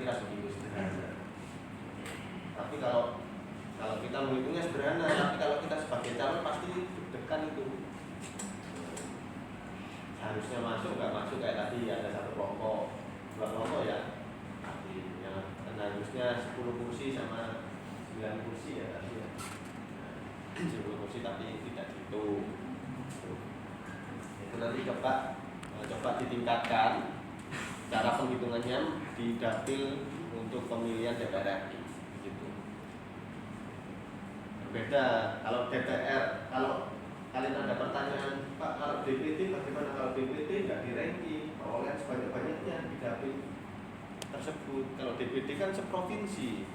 kira-kira begitu sederhana. Tapi kalau kita menghitungnya sederhana, tapi kalau kita sebagai calon pasti deg-degan itu. Harusnya masuk, nggak masuk kayak tadi ada 1 kelompok, 2 kelompok ya. Tadi yang harusnya 10 kursi sama 9 kursi ya tadi ya. 10 kursi tapi tidak gitu. Itu nanti coba ditingkatkan cara penghitungannya di dapil untuk pemilihan DPR RI gitu. Berbeda kalau DPR, kalau kalian ada pertanyaan, Pak, kalau DPT bagaimana? Kalau DPT nggak di-ranking, perolehan sebanyak-banyaknya di dapil tersebut. Kalau DPT kan seprovinsi,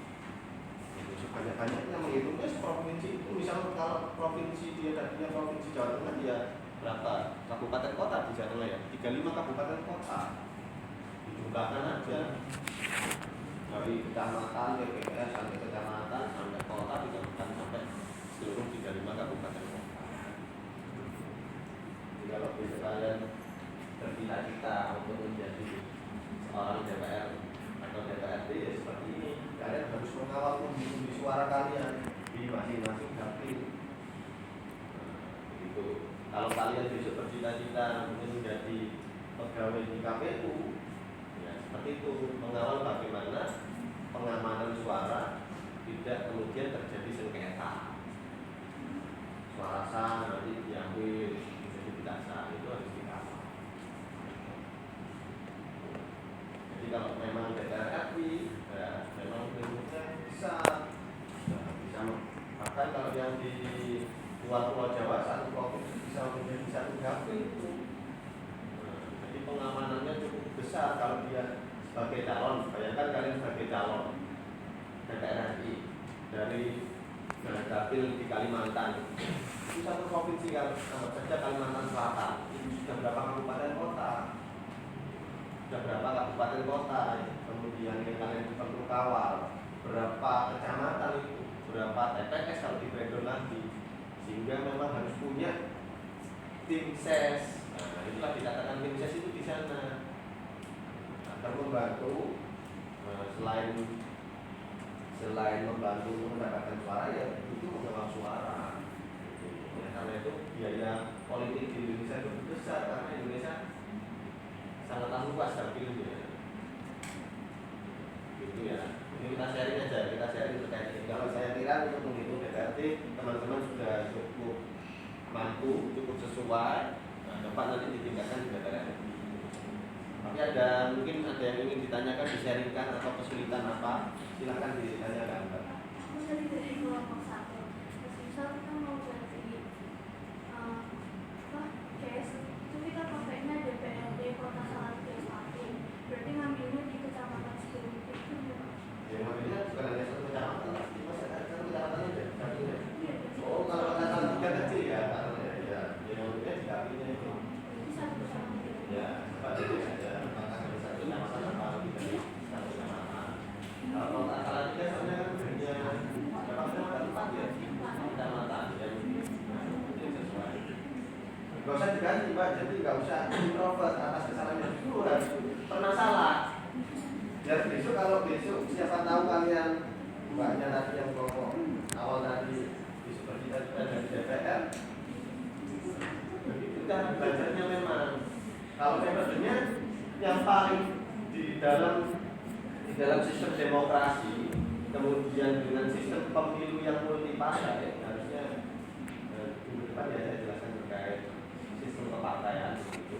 itu sebanyak-banyaknya menghitungnya seprovinsi itu. Misalnya kalau provinsi dia tadinya provinsi Jawa Tengah, dia berapa kabupaten kota di Jawa Tengah ya? 35 kabupaten kota. Dijumlahkan aja dari kecamatan, TPS sampai kecamatan, sampai kota, dijumlahkan sampai seluruh 35 kabupaten kota. Jadi kalau besok kalian bercita-cita untuk menjadi seorang DPR atau DPRD ya seperti ini, kalian harus mengawal undi suara kalian di masing-masing dapil. Begitu. Kalau kalian besok bercita-cita ingin menjadi pegawai di KPU, ya seperti itu, mengawal bagaimana pengamanan suara tidak kemudian terjadi sengketa. Suara sah nanti diambil jadi tidak sah, itu harus dikawal. Jadi kalau memang DPR RI, ya memang bentuknya bisa, bahkan kalau yang di luar Pulau Jawa, 1 provinsi bisa menjadi 1 dapil itu. Jadi pengamanannya cukup besar kalau dia sebagai calon. Bayangkan kalian sebagai calon DPR RI dari dapil di Kalimantan. Itu 1 provinsi kan, saja Kalimantan Selatan. Itu sudah berapa kabupaten kota? Sudah berapa kabupaten kota? Kemudian yang kalian perlu kawal berapa kecamatan itu, berapa TPS kalau di breakdown lagi. Sehingga memang harus punya tim ses. Nah, itulah dikatakan tim ses itu di sana akan membantu selain membantu mendapatkan suara ya itu mengawal suara. Ya, karena itu biaya politik di Indonesia itu besar karena Indonesia sangatlah luas dapilnya. Gitu ya. Ini kita sharing aja, kita sharing terkait ini. Kalau saya kira untuk menghitung DPRD teman-teman sudah cukup mampu, cukup sesuai. Nah, coba nanti ditingkatkan di DPR RI. Tapi mungkin ada yang ingin ditanyakan, di-sharingkan atau kesulitan apa? Silakan ditanyakan, Mbak. Aku dari kelompok 1. Misal kita mau ganti case, itu kita pakainya DPRD Kota Salatiga 1. Berarti ngambilnya di kecamatan 10 itu ya? Ya, ngambilnya bukan hanya 1 kecamatan, pasti masih ada 1 kecamatan aja. Iya. Oh, kalau Kota Salatiga kecil ya, ya, ngambilnya di dapilnya itu. Berarti 1 kecamatan. Ya, seperti itu saja. Maka ada 1 kecamatan apa lagi dari 1 kecamatan. Kalau Kota Salatiga sebenarnya kan hanya berapa kecamatan? 4 ya, kecamatan ya. Itu sesuai. Gak usah diganti, Pak. Jadi gak usah introvert atas kesalahannya dulu harus pernah salah. Biar besok kalau besok siapa tahu kalian mbaknya tadi yang kelompok awal tadi besok bercita-cita dari DPR, begitu kan belajarnya memang. Kalau metodenya yang paling di dalam sistem demokrasi, kemudian dengan sistem pemilu yang multipartai, harusnya minggu depan ya saya jelaskan terkait sistem kepartaian begitu.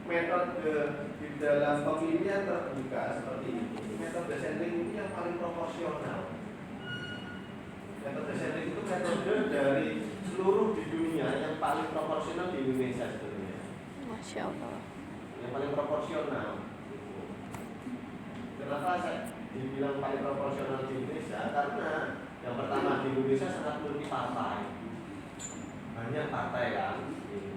Metode di dalam pemilihan terbuka seperti ini, metode sentring itu yang paling proporsional. Metode sentring itu metode dari seluruh di dunia yang paling proporsional di Indonesia sebetulnya. Masya Allah. Yang paling proporsional. Kenapa saya dibilang paling proporsional di Indonesia? Karena yang pertama di Indonesia sangat multi partai, banyak partai kan.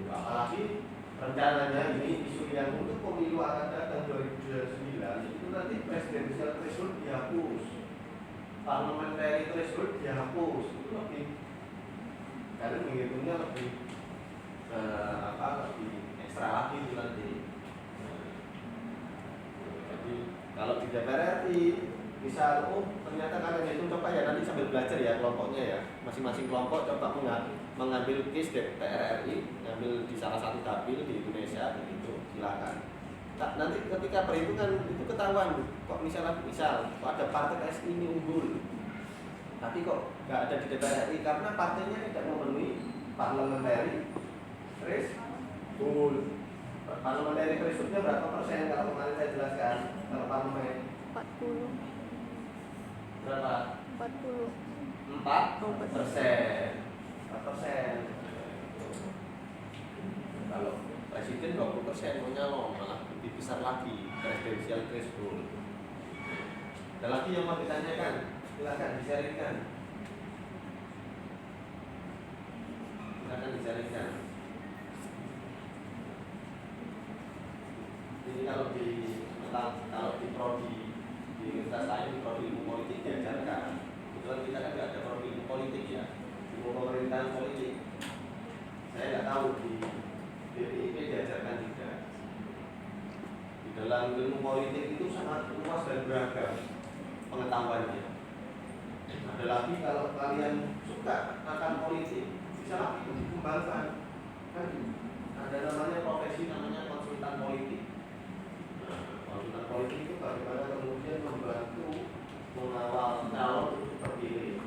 Apalagi rencananya ini isu yang untuk pemilu akan datang 2029 itu nanti presidensial threshold dihapus, parliamentary threshold dihapus. Itu lebih, karena menghitungnya lebih lebih ekstra lagi itu nanti. Jadi kalau di DPR RI misal ternyata kalian itu coba ya nanti sambil belajar ya kelompoknya ya, masing-masing kelompok coba mengambil case DPR RI, ngambil di salah satu dapil di Indonesia begitu, silakan. Nah, nanti ketika perhitungan itu ketahuan kok misal kok ada partai KS ini unggul, tapi kok nggak ada di DPR RI karena partainya tidak memenuhi parliamentary threshold. Parliamentary thresholdnya berapa persen kalau kemarin saya jelaskan kalau parlemen 40. berapa? 40. 4%. 4%. Kalau presiden 20% mau nyalon malah lebih besar lagi presidensial threshold. Ada lagi yang mau ditanyakan? Silakan di-sharingkan. Ini kalau di prodi di universitas lain, di prodi ilmu politik diajarkan. Kebetulan kita kan nggak ada prodi ilmu politik ya, ilmu pemerintahan politik. Saya nggak tahu di BPIP diajarkan tidak. Di dalam ilmu politik itu sangat luas dan beragam pengetahuannya. Ada lagi kalau kalian suka akan politik, bisa lagi dikembangkan. Kan ada namanya profesi namanya konsultan politik. Konsultan politik itu bagaimana kemudian membantu mengawal calon untuk terpilih.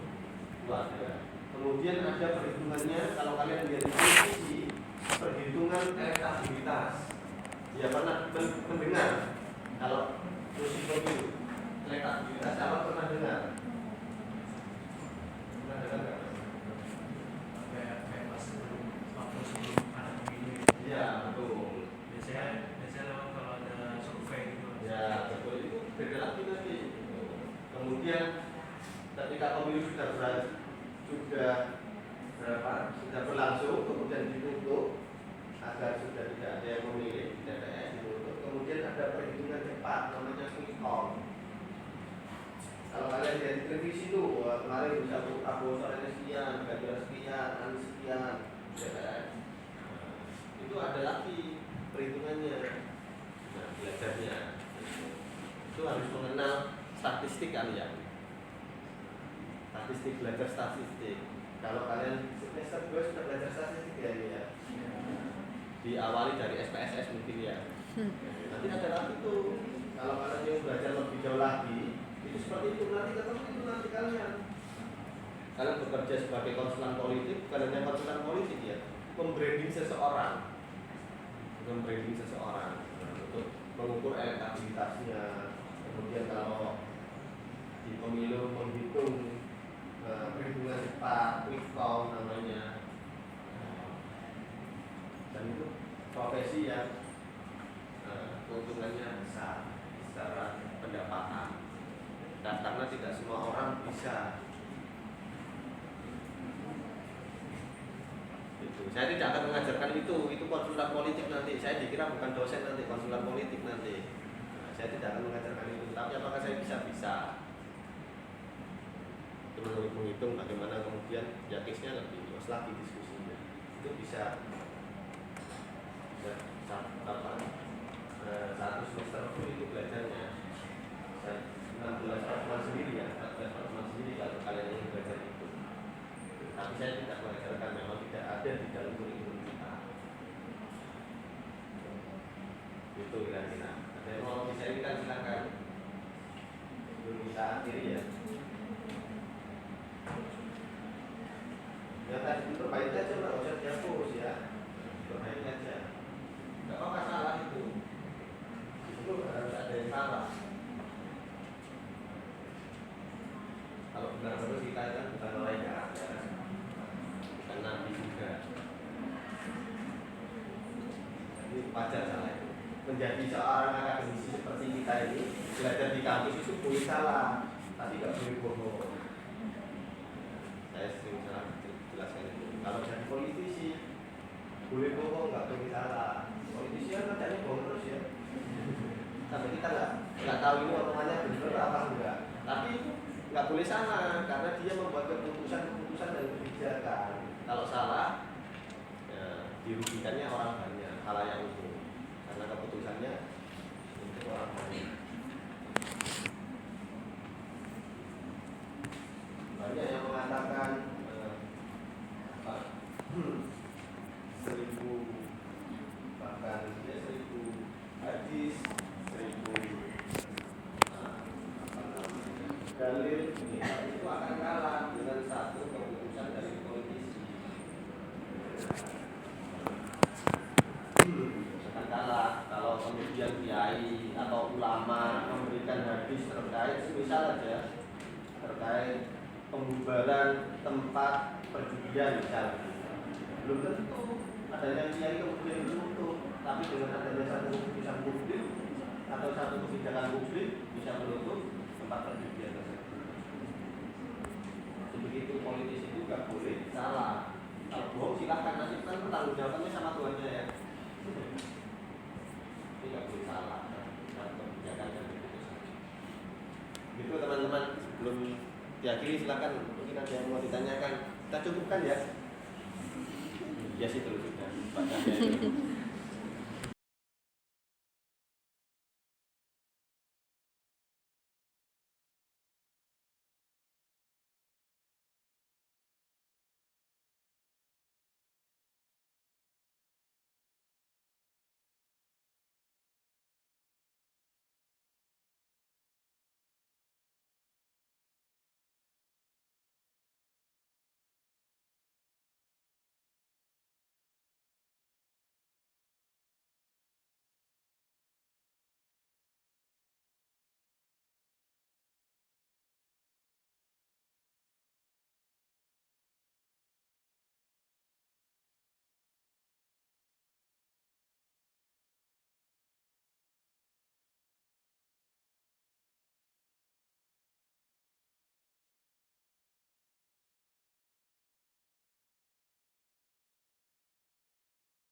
Itu ada. Kemudian ada perhitungannya kalau kalian lihat di posisi perhitungan elektabilitas. Ya pernah mendengar kalau posisi itu elektabilitas apa pernah dengar? Pernah dengar nggak? Kayak pas sebelum ada pemilu. Iya betul. Biasanya kalau ada survei gitu. Ya betul, itu beda lagi nanti. Kemudian ketika pemilu sudah berlangsung, kemudian ditutup agar sudah tidak ada yang memilih di TPS ditutup. Kemudian ada perhitungan cepat namanya quick count. Kalau kalian lihat di televisi itu kemarin bisa Prabowo soalnya sekian, Ganjar sekian, Anies sekian, TPS. Itu ada lagi perhitungannya. Nah, belajarnya itu harus mengenal statistik kalian. Statistik, belajar statistik. Kalau kalian semester 2 sudah belajar statistik ya ini ya. Diawali dari SPSS mungkin ya. Nanti ada lagi tuh. Kalau kalian yang belajar lebih jauh lagi, itu seperti itu nanti ketemu itu nanti kalian. Kalian bekerja sebagai konsultan politik, bukan hanya konsultan politik ya, membranding seseorang untuk mengukur elektabilitasnya. Kemudian kalau di pemilu menghitung perhitungan cepat, quick count namanya. Dan itu profesi yang keuntungannya besar secara pendapatan. Dan karena tidak semua orang bisa. Saya tidak akan mengajarkan itu konsultan politik nanti. Saya dikira bukan dosen nanti, konsultan politik nanti. Saya tidak akan mengajarkan itu. Tapi apakah saya bisa? Itu menghitung bagaimana kemudian ya case-nya lebih luas lagi diskusinya. Itu bisa satu semester pun itu belajarnya. 16 pertemuan sendiri ya, 14 pertemuan sendiri kalau kalian ingin belajar itu. Tapi saya tidak mengajarkan, memang tidak ada di dalam kurikulum kita. Itu kira-kira. Ada yang mau disaringkan silakan. Belum kita akhiri ya. Ya tadi diperbaiki aja, nggak usah dihapus ya. Diperbaiki aja. Nggak apa-apa salah itu. Itu harus ada yang salah. Kalau benar terus kita kan bukan malaikat ya. Bukan nabi juga. Jadi wajar salah itu. Menjadi seorang akademisi seperti kita ini, belajar di kampus itu boleh salah, tapi nggak boleh bohong. Saya sering salah jelaskan itu. Kalau jadi politisi, boleh bohong, nggak boleh salah. Politisi kan kerjanya bohong terus ya. Sampai kita nggak tahu ini omongannya benar apa enggak. Tapi nggak boleh salah karena dia membuat keputusan dan kebijakan. Kalau salah, ya, dirugikannya orang banyak, khalayak umum. Karena keputusannya untuk orang banyak. dalil itu akan kalah dengan satu keputusan dari politisi. Akan kalah kalau kemudian kiai atau ulama memberikan hadis terkait semisal aja terkait pembubaran tempat perjudian misalnya. Belum tentu adanya kiai kemudian ditutup, tapi dengan adanya satu keputusan publik atau satu kebijakan publik bisa menutup tempat perjudian tersebut. Begitu politisi itu nggak boleh salah. Kalau bohong silahkan, nanti kan bertanggung jawabnya sama Tuhannya ya. Ini nggak boleh salah dalam kebijakan dan keputusan. Gitu teman-teman, sebelum diakhiri silakan mungkin ada yang mau ditanyakan. Kita cukupkan ya. Ya sih terus sudah.